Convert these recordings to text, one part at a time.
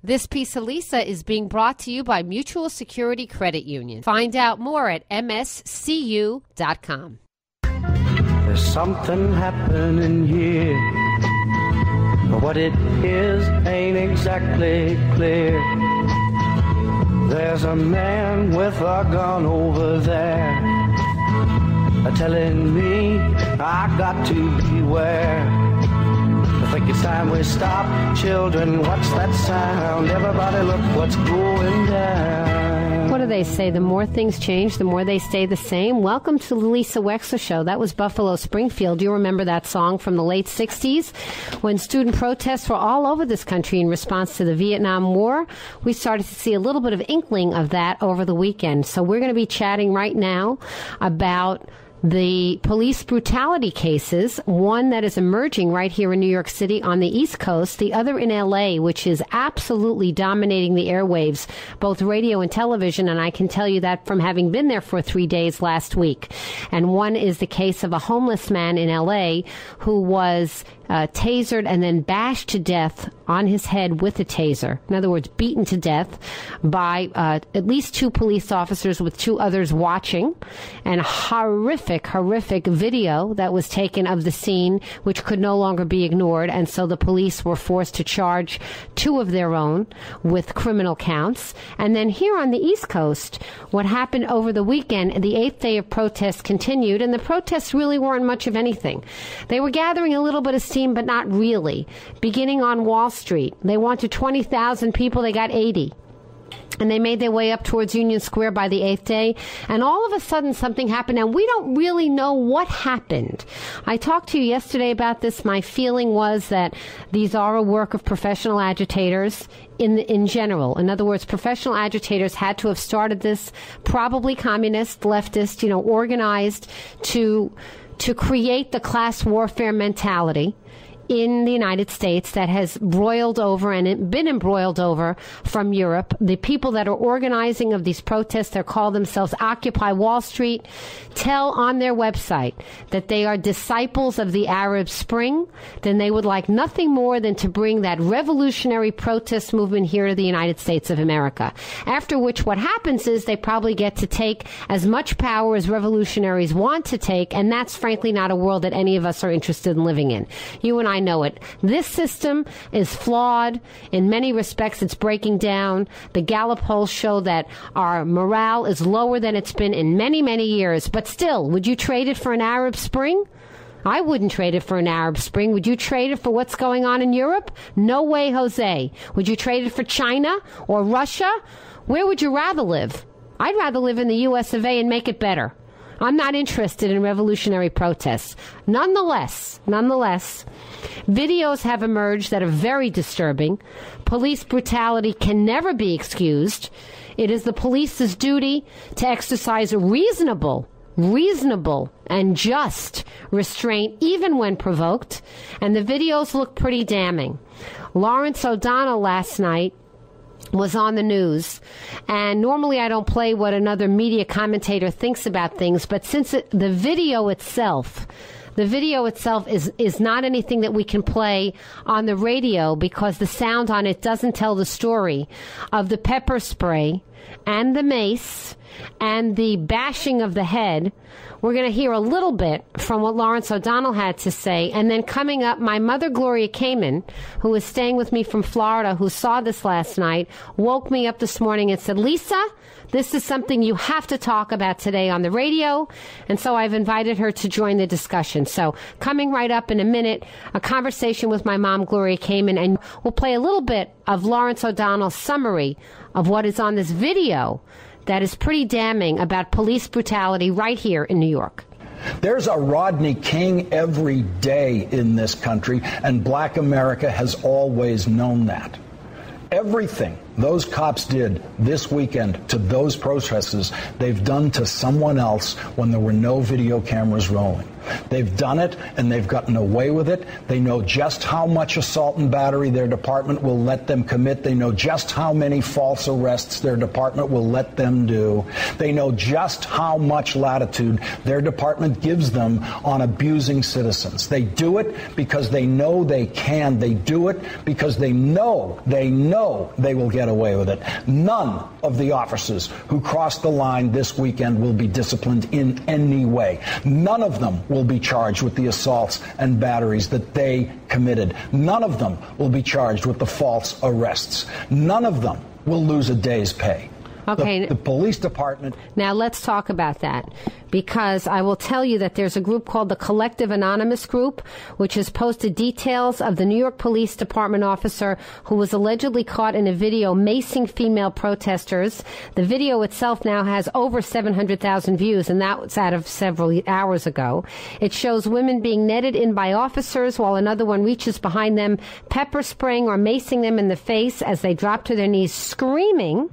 This piece of Lisa is being brought to you by Mutual Security Credit Union. Find out more at mscu.com. There's something happening here, but what it is ain't exactly clear. There's a man with a gun over there, telling me I got to beware. I think it's time we stop. Children, what's that sound? Everybody look what's going down. What do they say? The more things change, the more they stay the same. Welcome to the Lisa Wexler Show. That was Buffalo Springfield. Do you remember that song from the late 60s when student protests were all over this country in response to the Vietnam War? We started to see a little bit of inkling of that over the weekend. So we're going to be chatting right now about the police brutality cases, one that is emerging right here in New York City on the East Coast, the other in L.A., which is absolutely dominating the airwaves, both radio and television, and I can tell you that from having been there for 3 days last week. And one is the case of a homeless man in L.A. who was tasered and then bashed to death on his head with a taser. In other words, beaten to death by at least 2 police officers with 2 others watching, and horrific video that was taken of the scene, which could no longer be ignored, and so the police were forced to charge 2 of their own with criminal counts. And then here on the East Coast, what happened over the weekend, the 8th day of protests continued, and the protests really weren't much of anything. They were gathering a little bit of steam, but not really. Beginning on Wall Street, they wanted 20,000 people, they got 80. And they made their way up towards Union Square by the 8th day. And all of a sudden something happened, and we don't really know what happened. I talked to you yesterday about this. My feeling was that these are a work of professional agitators in general. In other words, professional agitators had to have started this, probably communist, leftist, organized to create the class warfare mentality in the United States that has broiled over and been embroiled over from Europe. The people that are organizing of these protests, they call themselves Occupy Wall Street, tell on their website that they are disciples of the Arab Spring. Then they would like nothing more than to bring that revolutionary protest movement here to the United States of America. After which what happens is they probably get to take as much power as revolutionaries want to take, and that's frankly not a world that any of us are interested in living in. You and I know it. This system is flawed. In many respects, it's breaking down. The Gallup polls show that our morale is lower than it's been in many, many years. But still, would you trade it for an Arab Spring? I wouldn't trade it for an Arab Spring. Would you trade it for what's going on in Europe? No way, Jose. Would you trade it for China or Russia? Where would you rather live? I'd rather live in the U.S. of A. and make it better. I'm not interested in revolutionary protests. Nonetheless, videos have emerged that are very disturbing. Police brutality can never be excused. It is the police's duty to exercise a reasonable and just restraint, even when provoked. And the videos look pretty damning. Lawrence O'Donnell last night was on the news, and normally I don't play what another media commentator thinks about things, but since the video itself is not anything that we can play on the radio because the sound on it doesn't tell the story of the pepper spray and the mace and the bashing of the head. We're going to hear a little bit from what Lawrence O'Donnell had to say. And then coming up, my mother, Gloria Kamen, who is staying with me from Florida, who saw this last night, woke me up this morning and said, Lisa, this is something you have to talk about today on the radio. And so I've invited her to join the discussion. So coming right up in a minute, a conversation with my mom, Gloria Kamen, and we'll play a little bit of Lawrence O'Donnell's summary of what is on this video that is pretty damning about police brutality right here in New York. There's a Rodney King every day in this country, and Black America has always known that. Everything those cops did this weekend to those protesters, they've done to someone else when there were no video cameras rolling. They've done it, and they've gotten away with it. They know just how much assault and battery their department will let them commit. They know just how many false arrests their department will let them do. They know just how much latitude their department gives them on abusing citizens. They do it because they know they can. They do it because they know they will get away with it. None of the officers who crossed the line this weekend will be disciplined in any way. None of them will be charged with the assaults and batteries that they committed. None of them will be charged with the false arrests. None of them will lose a day's pay. Okay. The police department. Now let's talk about that, because I will tell you that there's a group called the Collective Anonymous Group, which has posted details of the New York Police Department officer who was allegedly caught in a video macing female protesters. The video itself now has over 700,000 views, and that was out of several hours ago. It shows women being netted in by officers while another one reaches behind them, pepper spraying or macing them in the face as they drop to their knees screaming.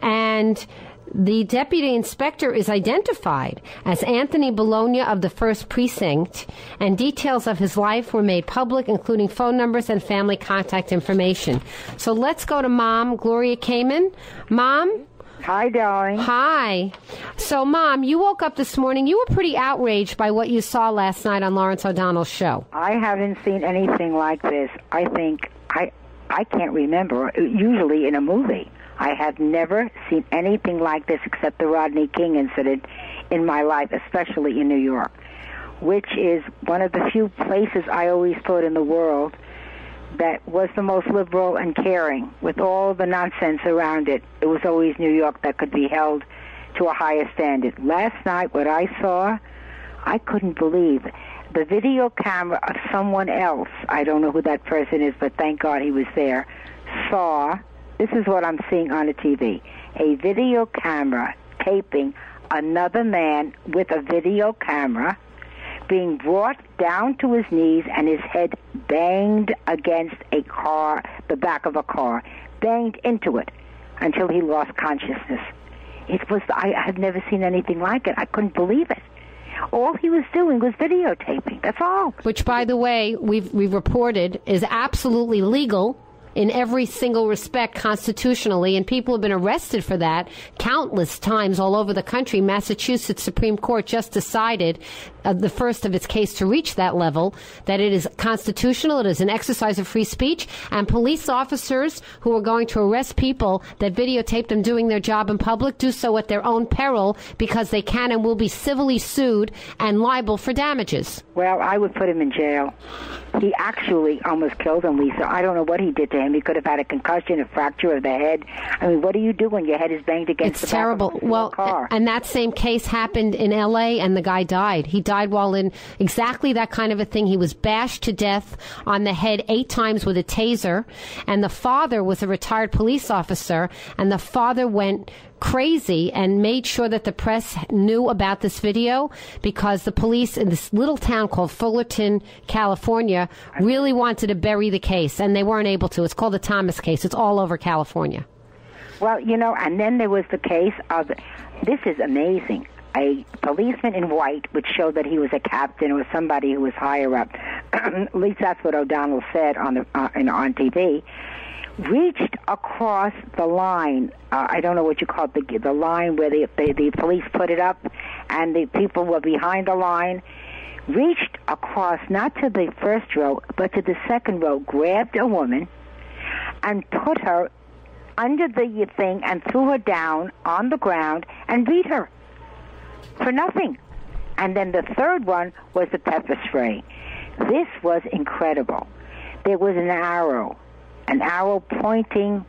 And the deputy inspector is identified as Anthony Bologna of the 1st Precinct, and details of his life were made public, including phone numbers and family contact information. So let's go to Mom, Gloria Kamen. Mom? Hi, darling. Hi. So, Mom, you woke up this morning. You were pretty outraged by what you saw last night on Lawrence O'Donnell's show. I haven't seen anything like this. I think I can't remember, usually in a movie. I have never seen anything like this except the Rodney King incident in my life, especially in New York, which is one of the few places I always thought in the world that was the most liberal and caring. With all the nonsense around it, it was always New York that could be held to a higher standard. Last night, what I saw, I couldn't believe. The video camera of someone else, I don't know who that person is, but thank God he was there, saw... This is what I'm seeing on the TV. A video camera taping another man with a video camera being brought down to his knees and his head banged against a car, the back of a car, banged into it until he lost consciousness. I had never seen anything like it. I couldn't believe it. All he was doing was videotaping. That's all. Which, by the way, we've reported is absolutely legal in every single respect constitutionally, and people have been arrested for that countless times all over the country. Massachusetts Supreme Court just decided, the first of its case to reach that level, that it is constitutional, it is an exercise of free speech, and police officers who are going to arrest people that videotape them doing their job in public do so at their own peril, because they can and will be civilly sued and liable for damages. Well, I would put him in jail. He actually almost killed him, Lisa. I don't know what he did to him. He could have had a concussion, a fracture of the head. I mean, what do you do when your head is banged against the back of a car? And that same case happened in L.A., and the guy died. He died while in exactly that kind of a thing. He was bashed to death on the head 8 times with a taser, and the father was a retired police officer, and the father went crazy and made sure that the press knew about this video, because the police in this little town called Fullerton, California, really wanted to bury the case, and they weren't able to. It's called the Thomas case. It's all over California. Well, and then there was the case of, this is amazing, a policeman in white, which showed that he was a captain or somebody who was higher up. At least that's what O'Donnell said on TV. Reached across the line. I don't know what you call it, the line where the police put it up and the people were behind the line. Reached across, not to the first row, but to the second row, grabbed a woman and put her under the thing and threw her down on the ground and beat her for nothing. And then the third one was the pepper spray. This was incredible. There was an arrow pointing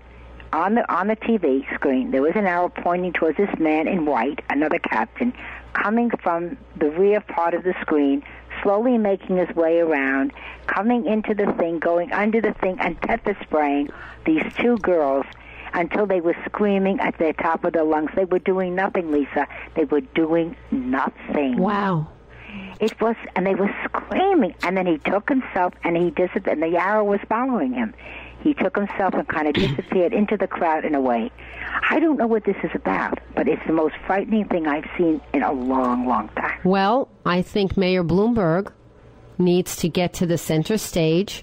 on the TV screen. There was an arrow pointing towards this man in white, another captain, coming from the rear part of the screen, slowly making his way around, coming into the thing, going under the thing, and pepper spraying these 2 girls until they were screaming at the top of their lungs. They were doing nothing, Lisa. They were doing nothing. Wow. It was, and they were screaming. And then he took himself, and he disappeared, and the arrow was following him. He took himself and kind of disappeared into the crowd in a way. I don't know what this is about, but it's the most frightening thing I've seen in a long, long time. Well, I think Mayor Bloomberg needs to get to the center stage,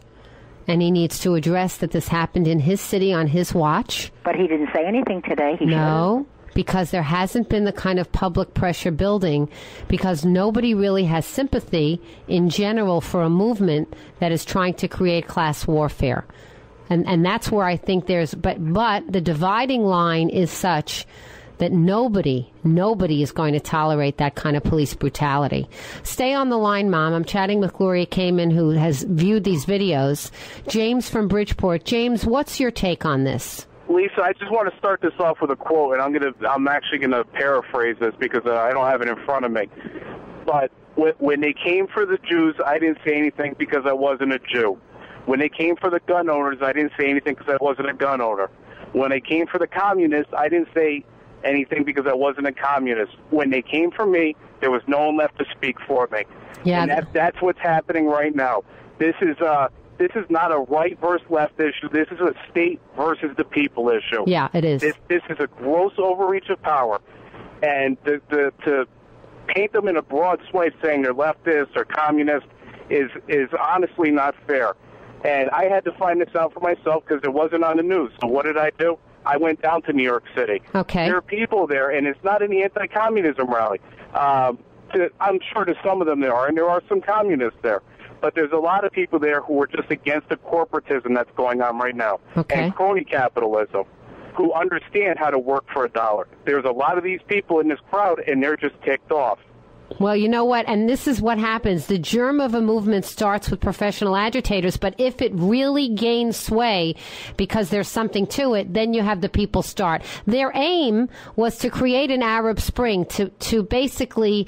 and he needs to address that this happened in his city on his watch. But he didn't say anything today. No, because there hasn't been the kind of public pressure building, because nobody really has sympathy in general for a movement that is trying to create class warfare. And that's where I think but the dividing line is such that nobody is going to tolerate that kind of police brutality. Stay on the line, Mom. I'm chatting with Gloria Kamen, who has viewed these videos. James from Bridgeport. James, what's your take on this? Lisa, I just want to start this off with a quote, and I'm actually going to paraphrase this because I don't have it in front of me. But when they came for the Jews, I didn't say anything because I wasn't a Jew. When they came for the gun owners, I didn't say anything because I wasn't a gun owner. When they came for the communists, I didn't say anything because I wasn't a communist. When they came for me, there was no one left to speak for me. Yeah, and that's what's happening right now. This is not a right versus left issue. This is a state versus the people issue. Yeah, it is. This is a gross overreach of power, and to paint them in a broad swath saying they're leftist or communist is honestly not fair. And I had to find this out for myself because it wasn't on the news. So what did I do? I went down to New York City. Okay. There are people there, and it's not any anti-communism rally. I'm sure to some of them there are, and there are some communists there. But there's a lot of people there who are just against the corporatism that's going on right now. Okay. And crony capitalism, who understand how to work for a dollar. There's a lot of these people in this crowd, and they're just ticked off. Well, you know what? And this is what happens. The germ of a movement starts with professional agitators, but if it really gains sway because there's something to it, then you have the people start. Their aim was to create an Arab Spring, to basically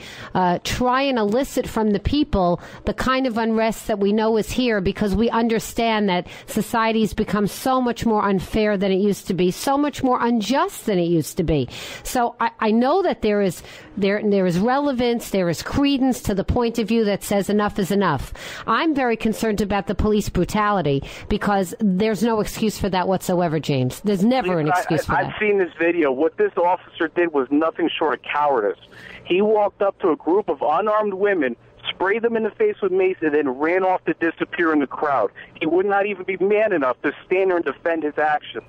try and elicit from the people the kind of unrest that we know is here, because we understand that society's become so much more unfair than it used to be, so much more unjust than it used to be. So I know that there is relevance, there is credence to the point of view that says enough is enough. I'm very concerned about the police brutality because there's no excuse for that whatsoever, James. There's never an excuse for that. I've seen this video. What this officer did was nothing short of cowardice. He walked up to a group of unarmed women, sprayed them in the face with mace, and then ran off to disappear in the crowd. He would not even be man enough to stand there and defend his actions.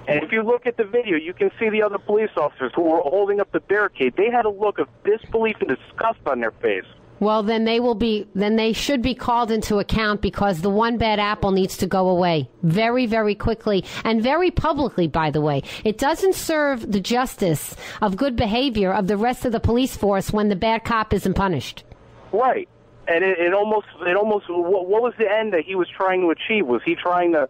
And if you look at the video, you can see the other police officers who were holding up the barricade. They had a look of disbelief and disgust on their face. Well, then they should be called into account, because the one bad apple needs to go away very, very quickly and very publicly, by the way. It doesn't serve the justice of good behavior of the rest of the police force when the bad cop isn't punished. Right. And it almost, what was the end that he was trying to achieve? Was he trying to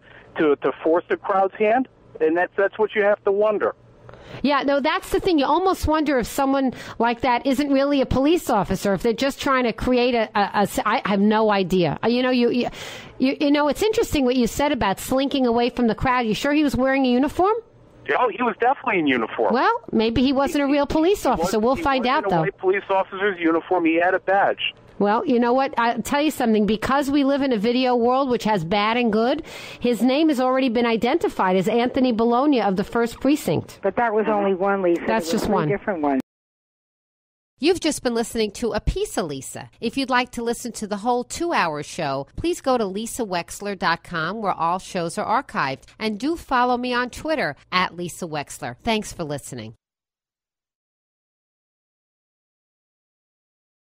force the crowd's hand? And that's what you have to wonder. Yeah, no, that's the thing. You almost wonder if someone like that isn't really a police officer, if they're just trying to create I have no idea. You know, it's interesting what you said about slinking away from the crowd. You sure he was wearing a uniform? Oh, he was definitely in uniform. Well, maybe he wasn't a real police officer. We'll find out, though. He wasn't a white police officer's uniform. He had a badge. Well, you know what? I'll tell you something. Because we live in a video world which has bad and good, his name has already been identified as Anthony Bologna of the 1st Precinct. But that was only one, Lisa. That's just one. Different one. You've just been listening to A Piece of Lisa. If you'd like to listen to the whole 2-hour show, please go to lisawexler.com, where all shows are archived. And do follow me on Twitter @Lisa Wexler. Thanks for listening.